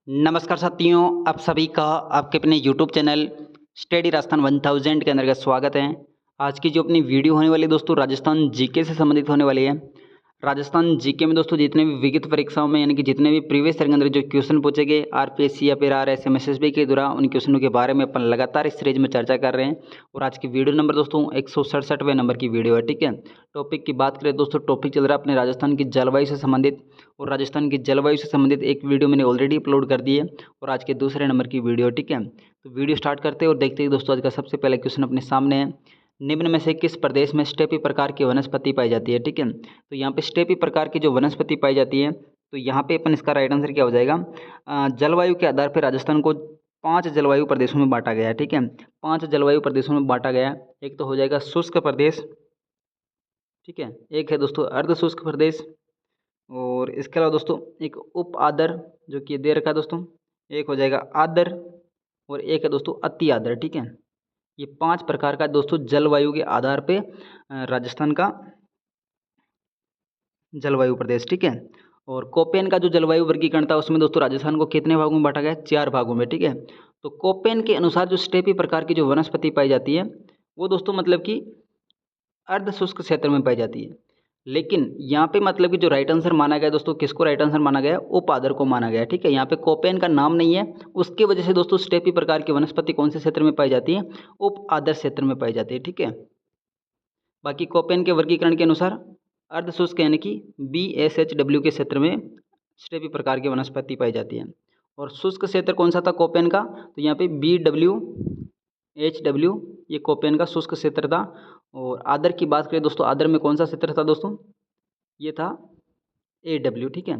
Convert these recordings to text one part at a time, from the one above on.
नमस्कार साथियों, आप सभी का आपके अपने यूट्यूब चैनल स्टडी राजस्थान 1000 के अंतर्गत स्वागत है। आज की जो अपनी वीडियो होने वाली है दोस्तों, राजस्थान जीके से संबंधित होने वाली है। राजस्थान जीके में दोस्तों जितने भी विगत परीक्षाओं में यानी कि जितने भी प्रीवियस ईयर के अंदर जो क्वेश्चन पूछे गए आरपीएससी या फिर आरएसएम एसएसबी के द्वारा, उन क्वेश्चनों के बारे में अपन लगातार इस सीरीज में चर्चा कर रहे हैं। और आज की वीडियो नंबर दोस्तों 167वें नंबर की वीडियो है। ठीक है, टॉपिक की बात करें दोस्तों, टॉपिक चल रहा है अपने राजस्थान की जलवायु से संबंधित। और राजस्थान की जलवायु से संबंधित एक वीडियो मैंने ऑलरेडी अपलोड कर दी है और आज के दूसरे नंबर की वीडियो। ठीक है, तो वीडियो स्टार्ट करते हैं और देखते हैं दोस्तों। आज का सबसे पहला क्वेश्चन अपने सामने है, निम्न में से किस प्रदेश में स्टेपी प्रकार की वनस्पति पाई जाती है। ठीक है, तो यहाँ पे स्टेपी प्रकार की जो वनस्पति पाई जाती है, तो यहाँ पे अपन इसका राइट आंसर क्या हो जाएगा, जलवायु के आधार पर राजस्थान को 5 जलवायु प्रदेशों में बांटा गया है। ठीक है, 5 जलवायु प्रदेशों में बांटा गया है। एक तो हो जाएगा शुष्क प्रदेश, ठीक है, एक है दोस्तों अर्ध शुष्क प्रदेश, और इसके अलावा दोस्तों एक उप आर्द्र जो कि दे रखा है दोस्तों, एक हो जाएगा आर्द्र, और एक है दोस्तों अति आर्द्र। ठीक है, ये 5 प्रकार का दोस्तों जलवायु के आधार पे राजस्थान का जलवायु प्रदेश। ठीक है, और कोपेन का जो जलवायु वर्गीकरण था उसमें दोस्तों राजस्थान को कितने भागों में बांटा गया है, 4 भागों में। ठीक है, तो कोपेन के अनुसार जो स्टेपी प्रकार की जो वनस्पति पाई जाती है वो दोस्तों मतलब कि अर्ध शुष्क क्षेत्र में पाई जाती है। लेकिन यहाँ पे मतलब कि जो राइट आंसर माना गया दोस्तों, किसको राइट आंसर माना गया, उप आर्द्र को माना गया। ठीक है, यहाँ पे कोपेन का नाम नहीं है, उसकी वजह से दोस्तों स्टेपी प्रकार की वनस्पति कौन से क्षेत्र में पाई जाती है, उप आर्द्र क्षेत्र में पाई जाती है। ठीक है, बाकी कोपेन के वर्गीकरण के अनुसार अर्ध शुष्क यानी कि BSHW के क्षेत्र में स्टेपी प्रकार की वनस्पति पाई जाती है। और शुष्क क्षेत्र कौन सा था कोपेन का, तो यहाँ पे BWHW ये कोपेन का शुष्क क्षेत्र था। और आर्द्र की बात करें दोस्तों, आर्द्र में कौन सा क्षेत्र था दोस्तों, ये था AW। ठीक है,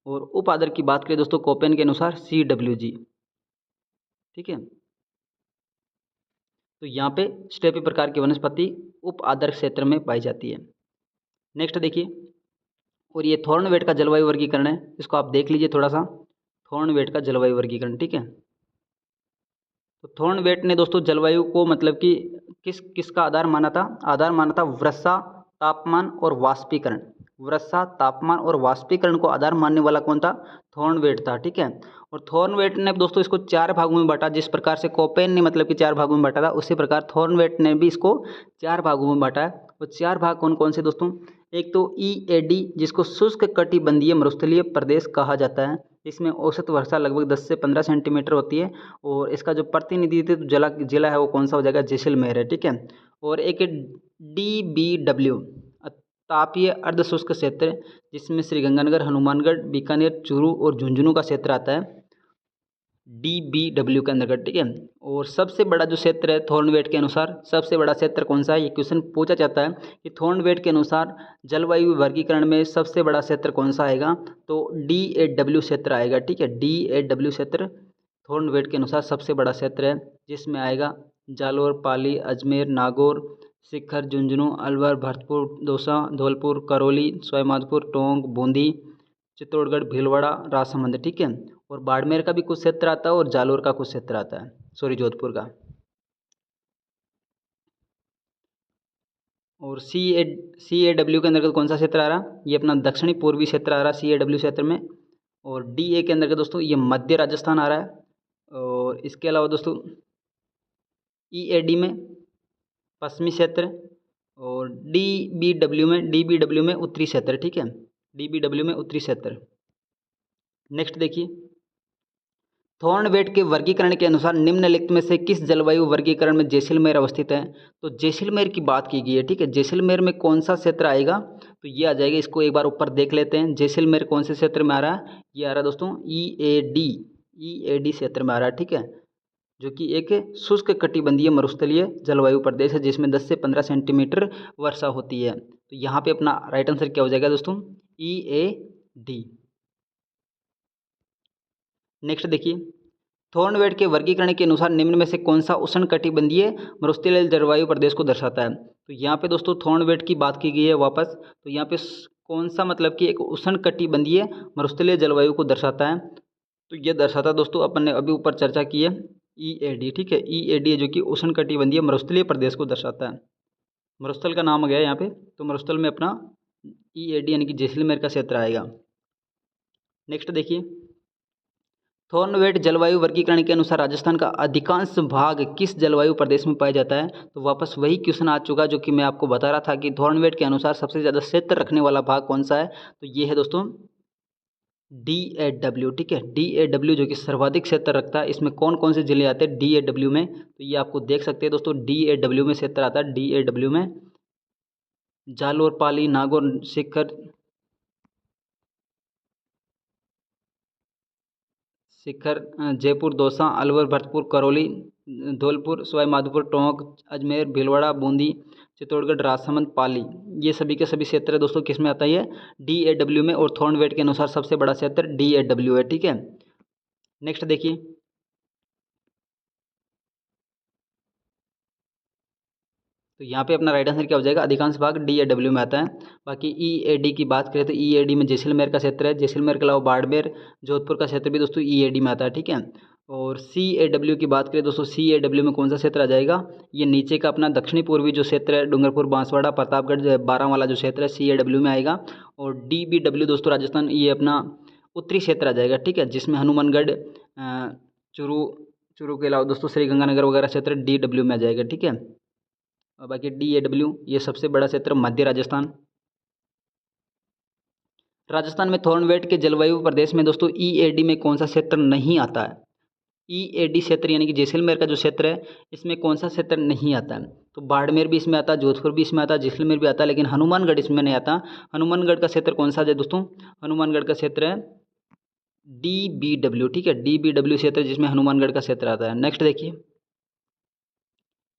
और उप आर्द्र की बात करें दोस्तों कोपेन के अनुसार CWG। ठीक है, तो यहाँ पे स्टेपी प्रकार की वनस्पति उप आर्द्र क्षेत्र में पाई जाती है। नेक्स्ट देखिए, और ये थॉर्नवेट का जलवायु वर्गीकरण है, इसको आप देख लीजिए थोड़ा सा, थॉर्नवेट का जलवायु वर्गीकरण। ठीक है, तो थॉर्नवेट ने दोस्तों जलवायु को मतलब कि किसका आधार माना था, आधार माना था वर्षा, तापमान और वाष्पीकरण। वर्षा, तापमान और वाष्पीकरण को आधार मानने वाला कौन था, थॉर्नवेट था। ठीक है, और थॉर्नवेट ने दोस्तों इसको 4 भागों में बांटा, जिस प्रकार से कोपेन ने मतलब कि 4 भागों में बांटा था, उसी प्रकार थॉर्नवेट ने भी इसको 4 भागों में बांटा है। वो 4 भाग कौन कौन से दोस्तों, एक तो EAD जिसको शुष्क कटिबंधीय मरुस्थलीय प्रदेश कहा जाता है, इसमें औसत वर्षा लगभग 10 से 15 सेंटीमीटर होती है। और इसका जो प्रतिनिधित्व जिला है वो कौन सा हो जाएगा, जैसलमेर है। ठीक है, और एक DBW तापीय अर्ध शुष्क क्षेत्र, जिसमें श्रीगंगानगर, हनुमानगढ़, बीकानेर, चूरू और झुंझुनू का क्षेत्र आता है DBW के अंतर्गत। ठीक है, और सबसे बड़ा जो क्षेत्र है थॉर्नवेट के अनुसार, सबसे बड़ा क्षेत्र कौन सा है, ये क्वेश्चन पूछा जाता है कि थॉर्नवेट के अनुसार जलवायु वर्गीकरण में सबसे बड़ा क्षेत्र कौन सा आएगा, तो DAW क्षेत्र आएगा। ठीक है, DAW क्षेत्र थॉर्नवेट के अनुसार सबसे बड़ा क्षेत्र है, जिसमें आएगा जालोर, पाली, अजमेर, नागौर, शिखर, झुंझुनू, अलवर, भरतपुर, दौसा, धौलपुर, करौली, सवाईमाधोपुर, टोंक, बूंदी, चित्तौड़गढ़, भीलवाड़ा, राजसमंद। ठीक है, और बाड़मेर का भी कुछ क्षेत्र आता है और जालोर का कुछ क्षेत्र आता है, सॉरी जोधपुर का। और CAW के अंतर्गत कौन सा क्षेत्र आ रहा, ये अपना दक्षिणी पूर्वी क्षेत्र आ रहा है CAW क्षेत्र में। और DA के अंतर्गत दोस्तों ये मध्य राजस्थान आ रहा है। और इसके अलावा दोस्तों EAD में पश्चिमी क्षेत्र, और DBW में उत्तरी क्षेत्र। ठीक है, DBW में उत्तरी क्षेत्र। नेक्स्ट देखिए, थॉर्नवेट के वर्गीकरण के अनुसार निम्नलिखित में से किस जलवायु वर्गीकरण में जैसलमेर अवस्थित है, तो जैसलमेर की बात की गई है। ठीक है, जैसलमेर में कौन सा क्षेत्र आएगा, तो ये आ जाएगा, इसको एक बार ऊपर देख लेते हैं, जैसलमेर कौन से क्षेत्र में आ रहा है, ये आ रहा है दोस्तों EAD क्षेत्र में आ रहा है। ठीक है, जो कि एक शुष्क कटिबंधीय मरुस्थलीय जलवायु प्रदेश है, जिसमें 10 से 15 सेंटीमीटर वर्षा होती है। तो यहाँ पे अपना राइट आंसर क्या हो जाएगा दोस्तों, EAD। नेक्स्ट देखिए, थॉर्नवेट के वर्गीकरण के अनुसार निम्न में से कौन सा उष्णकटिबंधीय मरुस्थलीय जलवायु प्रदेश को दर्शाता है, तो यहाँ पे दोस्तों थॉर्नवेट की बात की गई है वापस, तो यहाँ पे कौन सा मतलब कि एक उष्णकटिबंधीय मरुस्थलीय जलवायु को दर्शाता है, तो ये दर्शाता है दोस्तों, अपन ने अभी ऊपर चर्चा की है EAD। ठीक है, EAD जो कि उष्णकटिबंधीय मरुस्थलीय प्रदेश को दर्शाता है, मरुस्थल का नाम आ गया यहाँ पे, तो मरुस्थल में अपना EAD यानी कि जैसलमेर का क्षेत्र आएगा। नेक्स्ट देखिए, थॉर्नवेट जलवायु वर्गीकरण के अनुसार राजस्थान का अधिकांश भाग किस जलवायु प्रदेश में पाया जाता है? तो वापस वही क्वेश्चन आ चुका जो कि मैं आपको बता रहा था कि थॉर्नवेट के अनुसार सबसे ज़्यादा क्षेत्र रखने वाला भाग कौन सा है? तो ये है दोस्तों DAW। ठीक है, DAW जो कि सर्वाधिक क्षेत्र रखता है। इसमें कौन कौन से जिले आते हैं DAW में? तो ये आपको देख सकते हैं दोस्तों, DAW में क्षेत्र आता है। DAW में जालोर, पाली, नागौर, शिखर, जयपुर, दौसा, अलवर, भरतपुर, करौली, धौलपुर, सवाई माधोपुर, टोंक, अजमेर, भीलवाड़ा, बूंदी, चित्तौड़गढ़, राजसमंद, पाली, ये सभी के सभी क्षेत्र दोस्तों किस में आता है? ये DAW में। और थॉर्नवेट के अनुसार सबसे बड़ा क्षेत्र DAW है। ठीक है, नेक्स्ट देखिए, तो यहाँ पे अपना राइट आंसर क्या हो जाएगा? अधिकांश भाग DAW में आता है। बाकी EAD की बात करें तो EAD में जैसलमेर का क्षेत्र है। जैसलमेर के अलावा बाड़मेर, जोधपुर का क्षेत्र भी दोस्तों EAD में आता है। ठीक है, और CAW की बात करें दोस्तों, CAW में कौन सा क्षेत्र आ जाएगा? ये नीचे का अपना दक्षिणी पूर्वी जो क्षेत्र है, डूंगरपुर, बांसवाड़ा, प्रतापगढ़, बारां वाला जो क्षेत्र है, CAW में आएगा। और DBW दोस्तों राजस्थान, ये अपना उत्तरी क्षेत्र आ जाएगा। ठीक है, जिसमें हनुमानगढ़, चूरू, चूरू के अलावा दोस्तों श्रीगंगानगर वगैरह क्षेत्र DW में आ जाएगा। ठीक है, और बाकी DAW ये सबसे बड़ा क्षेत्र मध्य राजस्थान। राजस्थान में थॉर्नवेट के जलवायु प्रदेश में दोस्तों EAD में कौन सा क्षेत्र नहीं आता है? EAD क्षेत्र यानी कि जैसलमेर का जो क्षेत्र है, इसमें कौन सा क्षेत्र नहीं आता है? तो बाड़मेर भी इसमें आता है, जोधपुर भी इसमें आता है, जैसलमेर भी आता है, लेकिन हनुमानगढ़ इसमें नहीं आता। हनुमानगढ़ का क्षेत्र कौन सा है दोस्तों? हनुमानगढ़ का क्षेत्र है DBW। ठीक है, DBW क्षेत्र जिसमें हनुमानगढ़ का क्षेत्र आता है। नेक्स्ट देखिए,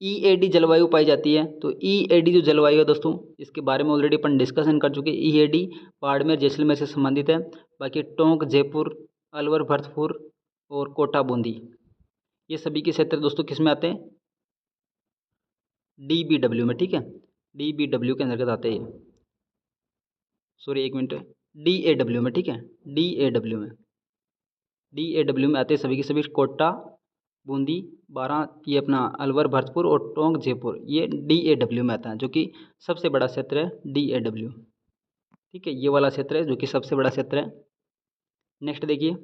EAD जलवायु पाई जाती है। तो EAD जो जलवायु है दोस्तों, इसके बारे में ऑलरेडी अपन डिस्कशन कर चुके हैं। EAD बाड़मेर, जैसलमेर से संबंधित है। बाकी टोंक, जयपुर, अलवर, भरतपुर और कोटा, बूंदी, ये सभी के क्षेत्र दोस्तों किस में आते हैं? DBW में। ठीक है, DBW के अंतर्गत आते हैं। सॉरी, एक मिनट, DAW में। ठीक है, DAW में, DAW में आते हैं सभी के सभी। कोटा, बूंदी, बारां, ये अपना अलवर, भरतपुर और टोंक, जयपुर, ये DAW में आता है, जो कि सबसे बड़ा क्षेत्र है DAW। ठीक है, ये वाला क्षेत्र है जो कि सबसे बड़ा क्षेत्र है। नेक्स्ट देखिए,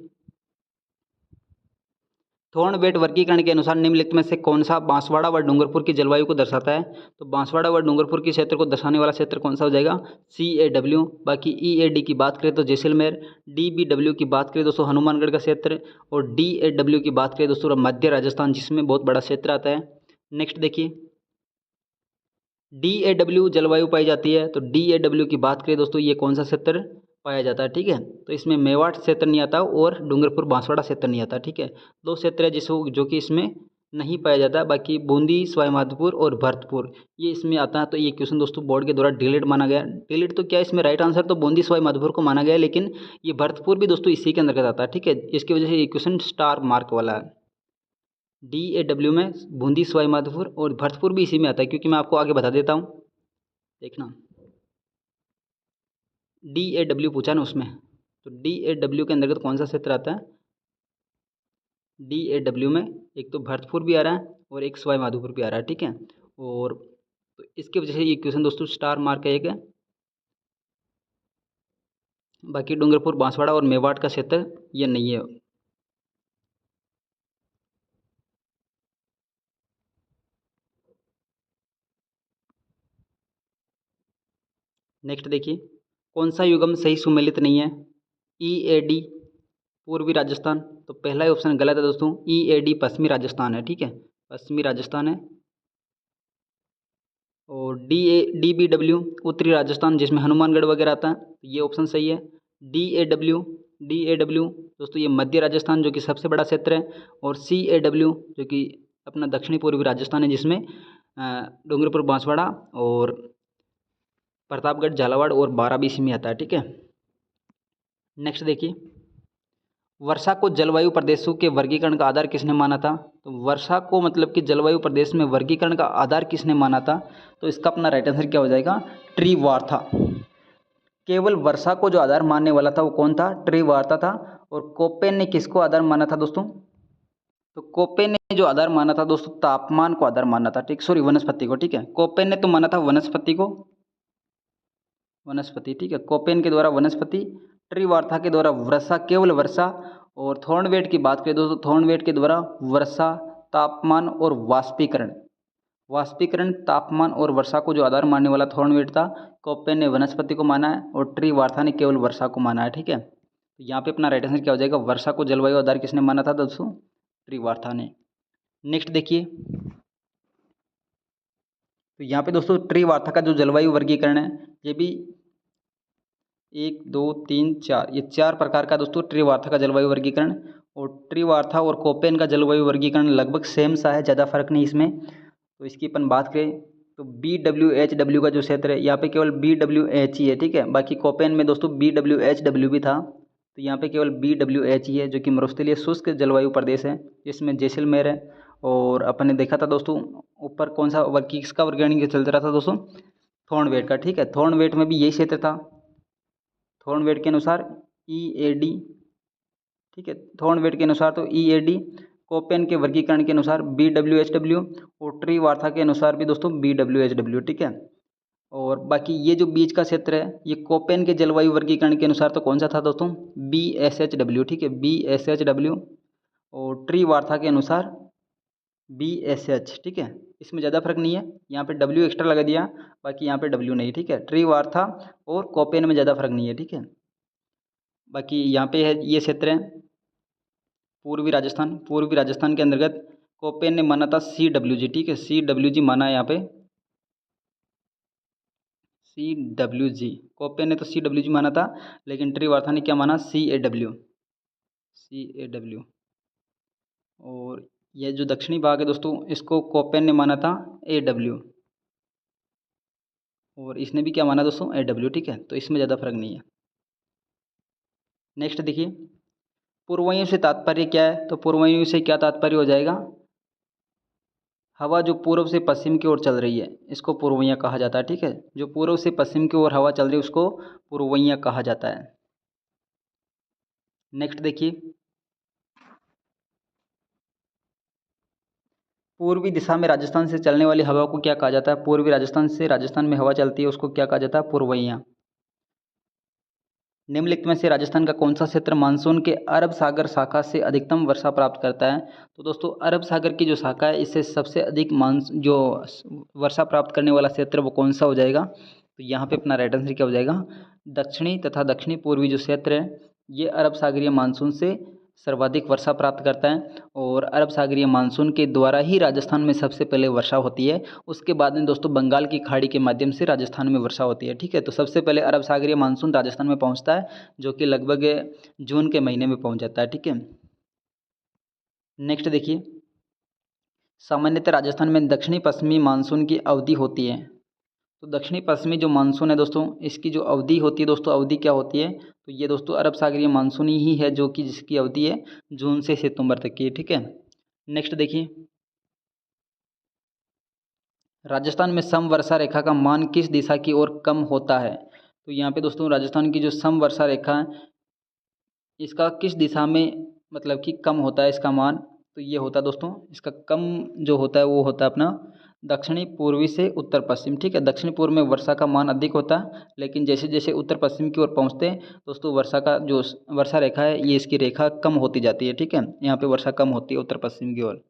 थॉर्नवेट वर्गीकरण के अनुसार निम्नलिखित में से कौन सा बांसवाड़ा व डूंगरपुर की जलवायु को दर्शाता है? तो बांसवाड़ा व डूंगरपुर के क्षेत्र को दर्शाने वाला क्षेत्र कौन सा हो जाएगा? CAW। बाकी EAD की बात करें तो जैसलमेर, DBW की बात करें दोस्तों हनुमानगढ़ का क्षेत्र, और DAW की बात करें दोस्तों मध्य राजस्थान, जिसमें बहुत बड़ा क्षेत्र आता है। नेक्स्ट देखिए, DAW जलवायु पाई जाती है। तो DAW की बात करें दोस्तों, ये कौन सा क्षेत्र पाया जाता है? ठीक है, तो इसमें मेवाड़ क्षेत्र नहीं आता और डूंगरपुर, बांसवाड़ा क्षेत्र नहीं आता। ठीक है, दो क्षेत्र है जिसको जो कि इसमें नहीं पाया जाता। बाकी बूंदी, सवाई माधोपुर और भरतपुर, ये इसमें आता है। तो ये क्वेश्चन दोस्तों बोर्ड के द्वारा डिलीट माना गया। डिलीट तो क्या, इसमें राइट आंसर तो बूंदी, सवाई माधोपुर को माना गया है, लेकिन ये भरतपुर भी दोस्तों इसी के अंतर्गत आता है। ठीक है, इसकी वजह से ये क्वेश्चन स्टार मार्क वाला है। DAW में बूंदी, सवाई माधोपुर और भरतपुर भी इसी में आता है, क्योंकि मैं आपको आगे बता देता हूँ, देखना। DAW पूछा ना उसमें, तो DAW के अंतर्गत कौन सा क्षेत्र आता है? DAW में एक तो भरतपुर भी आ रहा है और एक सवाई माधोपुर भी आ रहा है। ठीक है, और तो इसकी वजह से ये क्वेश्चन दोस्तों स्टार मार्क है एक है। बाकी डूंगरपुर, बांसवाड़ा और मेवाड़ का क्षेत्र ये नहीं है। नेक्स्ट देखिए, कौन सा युग्म सही सुमेलित नहीं है? EAD पूर्वी राजस्थान, तो पहला ही ऑप्शन गलत है दोस्तों। EAD पश्चिमी राजस्थान है। ठीक है, पश्चिमी राजस्थान है। और DBW उत्तरी राजस्थान, जिसमें हनुमानगढ़ वगैरह आता है, तो ये ऑप्शन सही है। DAW दोस्तों ये मध्य राजस्थान जो कि सबसे बड़ा क्षेत्र है। और CAW जो कि अपना दक्षिणी पूर्वी राजस्थान है, जिसमें डूंगरपुर, बांसवाड़ा और प्रतापगढ़, झालावाड़ और बाराबंकी में आता है। ठीक है, नेक्स्ट देखिए, वर्षा को जलवायु प्रदेशों के वर्गीकरण का आधार किसने माना था? तो वर्षा को मतलब कि जलवायु प्रदेश में वर्गीकरण का आधार किसने माना था? तो इसका अपना राइट आंसर क्या हो जाएगा? ट्रीवार था। केवल वर्षा को जो आधार मानने वाला था वो कौन था? ट्रीवार्ता था। और कोपेन ने किसको आधार माना था दोस्तों? तो कोपेन ने जो आधार माना था दोस्तों, तापमान को आधार माना था। ठीक, सॉरी, वनस्पति को। ठीक है, कोपेन ने तो माना था वनस्पति को, वनस्पति। ठीक है, कोपेन के द्वारा वनस्पति, ट्रीवार्था के द्वारा वर्षा, केवल वर्षा, और थॉर्नवेट की बात करें दोस्तों, थॉर्नवेट के द्वारा वर्षा, तापमान और वाष्पीकरण तापमान और वर्षा को जो आधार मानने वाला थॉर्नवेट था, कोपेन ने वनस्पति को माना है और ट्री वार्था ने केवल वर्षा को माना है। ठीक है, तो यहाँ पे अपना राइट आंसर क्या हो जाएगा, वर्षा को जलवायु आधार किसने माना था दोस्तों, ट्री वार्था ने। नेक्स्ट देखिए, तो यहाँ पे दोस्तों ट्री वार्था का जो जलवायु वर्गीकरण है, ये भी 1 2 3 4, ये 4 प्रकार का दोस्तों ट्री वार्था का जलवायु वर्गीकरण। और ट्री वार्था और कोपेन का जलवायु वर्गीकरण लगभग सेम सा है, ज़्यादा फर्क नहीं इसमें। तो इसकी अपन बात करें तो BWHW का जो क्षेत्र है, यहाँ पे केवल BWH ही है। ठीक है, बाकी कोपेन में दोस्तों BWHW भी था, तो यहाँ पे केवल BWH ही है, जो कि मरुस्थलीय शुष्क जलवायु प्रदेश है, जिसमें जैसलमेर है। और अपन ने देखा था दोस्तों ऊपर कौन सा वर्ग, किसका वर्गीकरण चल रहा था दोस्तों, थॉर्नवेट का। ठीक है, थॉर्नवेट में भी यही क्षेत्र था, थॉर्नवेट के अनुसार EAD। ठीक है, थॉर्नवेट के अनुसार तो EAD, कोपेन के वर्गीकरण के अनुसार BWHW और ट्री वार्था के अनुसार भी दोस्तों BWHW। ठीक है, और बाकी ये जो बीच का क्षेत्र है, ये कोपेन के जलवायु वर्गीकरण के अनुसार तो कौन सा था दोस्तों, BSHW। ठीक है, BSHW, और ट्री वार्था के अनुसार BSH। ठीक है, इसमें ज़्यादा फर्क नहीं है, यहाँ पे W एक्स्ट्रा लगा दिया, बाकी यहाँ पे W नहीं। ठीक है, ट्री वार्था और कोपेन में ज़्यादा फर्क नहीं है। ठीक है, बाकी यहाँ पे है ये क्षेत्र है पूर्वी राजस्थान, पूर्वी राजस्थान के अंतर्गत कोपेन ने माना था CWG। ठीक है, CWG माना है यहाँ पे, CWG, कोपेन ने तो CWG माना था, लेकिन ट्री वार्था ने क्या माना, CAW। और ये जो दक्षिणी भाग है दोस्तों, इसको कोपेन ने माना था AW, और इसने भी क्या माना दोस्तों, AW। ठीक है, तो इसमें ज़्यादा फर्क नहीं है। नेक्स्ट देखिए, पूर्ववायु से तात्पर्य क्या है, तो पूर्ववायु से क्या तात्पर्य हो जाएगा, हवा जो पूर्व से पश्चिम की ओर चल रही है, इसको पूर्ववैया कहा जाता है। ठीक है, जो पूर्व से पश्चिम की ओर हवा चल रही है उसको पूर्ववैया कहा जाता है। नेक्स्ट देखिए, पूर्वी दिशा में राजस्थान से चलने वाली हवा को क्या कहा जाता है, पूर्वी राजस्थान से राजस्थान में हवा चलती है उसको क्या कहा जाता है, पूर्ववैया। निम्नलिखित में से राजस्थान का कौन सा क्षेत्र मानसून के अरब सागर शाखा से अधिकतम वर्षा प्राप्त करता है, तो दोस्तों अरब सागर की जो शाखा है, इससे सबसे अधिक जो वर्षा प्राप्त करने वाला क्षेत्र वो कौन सा हो जाएगा, तो यहाँ पे अपना राइट आंसर क्या हो जाएगा, दक्षिणी तथा दक्षिणी पूर्वी जो क्षेत्र है, ये अरब सागरीय मानसून से सर्वाधिक वर्षा प्राप्त करता है। और अरब सागरीय मानसून के द्वारा ही राजस्थान में सबसे पहले वर्षा होती है, उसके बाद में दोस्तों बंगाल की खाड़ी के माध्यम से राजस्थान में वर्षा होती है। ठीक है, तो सबसे पहले अरब सागरीय मानसून राजस्थान में पहुंचता है, जो कि लगभग जून के महीने में पहुंच जाता है। ठीक है, नेक्स्ट देखिए, सामान्यतः राजस्थान में दक्षिणी पश्चिमी मानसून की अवधि होती है, तो दक्षिणी पश्चिमी जो मानसून है दोस्तों, इसकी जो अवधि होती है दोस्तों, अवधि क्या होती है, तो ये दोस्तों अरब सागरीय मानसून ही है, जो कि जिसकी अवधि है जून से सितंबर तक की। ठीक है, नेक्स्ट देखिए, राजस्थान में समवर्षा रेखा का मान किस दिशा की ओर कम होता है, तो यहाँ पे दोस्तों राजस्थान की जो समवर्षा रेखा है, इसका किस दिशा में मतलब कि कम होता है इसका मान, तो ये होता है दोस्तों, इसका कम जो होता है वो होता है अपना दक्षिणी पूर्वी से उत्तर पश्चिम। ठीक है, दक्षिणी पूर्व में वर्षा का मान अधिक होता है, लेकिन जैसे जैसे उत्तर पश्चिम की ओर पहुँचते हैं दोस्तों, वर्षा का जो वर्षा रेखा है, ये इसकी रेखा कम होती जाती है। ठीक है, यहाँ पे वर्षा कम होती है उत्तर पश्चिम की ओर।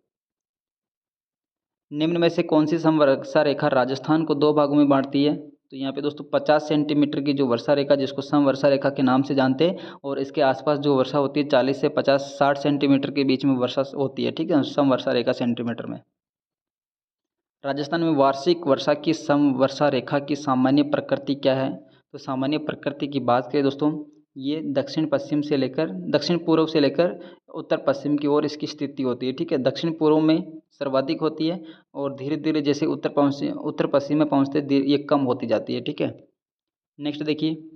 निम्न में से कौन सी समवर्षा रेखा राजस्थान को दो भागों में बांटती है, तो यहाँ पे दोस्तों 50 सेंटीमीटर की जो वर्षा रेखा, जिसको समवर्षा रेखा के नाम से जानते हैं, और इसके आसपास जो वर्षा होती है 40 से 60 सेंटीमीटर के बीच में वर्षा होती है। ठीक है, समवर्षा रेखा सेंटीमीटर में। राजस्थान में वार्षिक वर्षा की समवर्षा रेखा की सामान्य प्रकृति क्या है, तो सामान्य प्रकृति की बात करें दोस्तों, ये दक्षिण पूर्व से लेकर उत्तर पश्चिम की ओर इसकी स्थिति होती है। ठीक है, दक्षिण पूर्व में सर्वाधिक होती है, और धीरे धीरे जैसे उत्तर पश्चिम में पहुँचते ये कम होती जाती है। ठीक है, नेक्स्ट देखिए,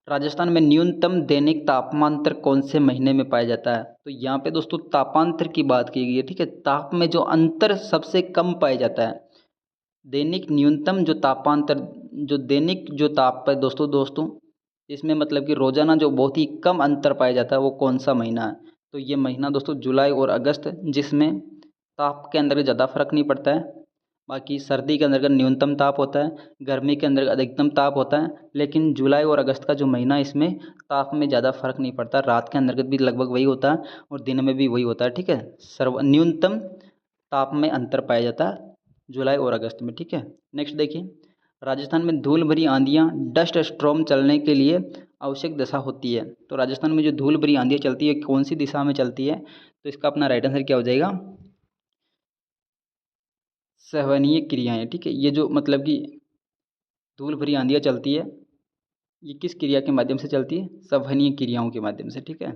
राजस्थान में न्यूनतम दैनिक तापमांतर कौन से महीने में पाया जाता है, तो यहाँ पे दोस्तों तापांतर की बात की गई है। ठीक है, ताप में जो अंतर सबसे कम पाया जाता है, दैनिक न्यूनतम जो तापांतर, जो दैनिक जो ताप है दोस्तों इसमें मतलब कि रोजाना जो बहुत ही कम अंतर पाया जाता है, वो कौन सा महीना है, तो ये महीना दोस्तों जुलाई और अगस्त, जिसमें ताप के अंदर ज़्यादा फर्क नहीं पड़ता है। बाकी सर्दी के अंतर्गत न्यूनतम ताप होता है, गर्मी के अंदर अधिकतम ताप होता है। लेकिन जुलाई और अगस्त का जो महीना है इसमें ताप में ज़्यादा फर्क नहीं पड़ता, रात के अंतर्गत भी लगभग वही होता है और दिन में भी वही होता है। ठीक है, सर्व न्यूनतम ताप में अंतर पाया जाता है जुलाई और अगस्त में। ठीक है, नेक्स्ट देखिए, राजस्थान में धूल भरी आंधियाँ डस्ट स्ट्रॉम चलने के लिए आवश्यक दशा होती है। तो राजस्थान में जो धूल भरी आंधियाँ चलती है कौन सी दिशा में चलती है, तो इसका अपना राइट आंसर क्या हो जाएगा, संवहनीय क्रियाएं। ठीक है, ये जो मतलब कि धूल भरी आंधियाँ चलती है ये किस क्रिया के माध्यम से चलती है, संवहनीय क्रियाओं के माध्यम से। ठीक है,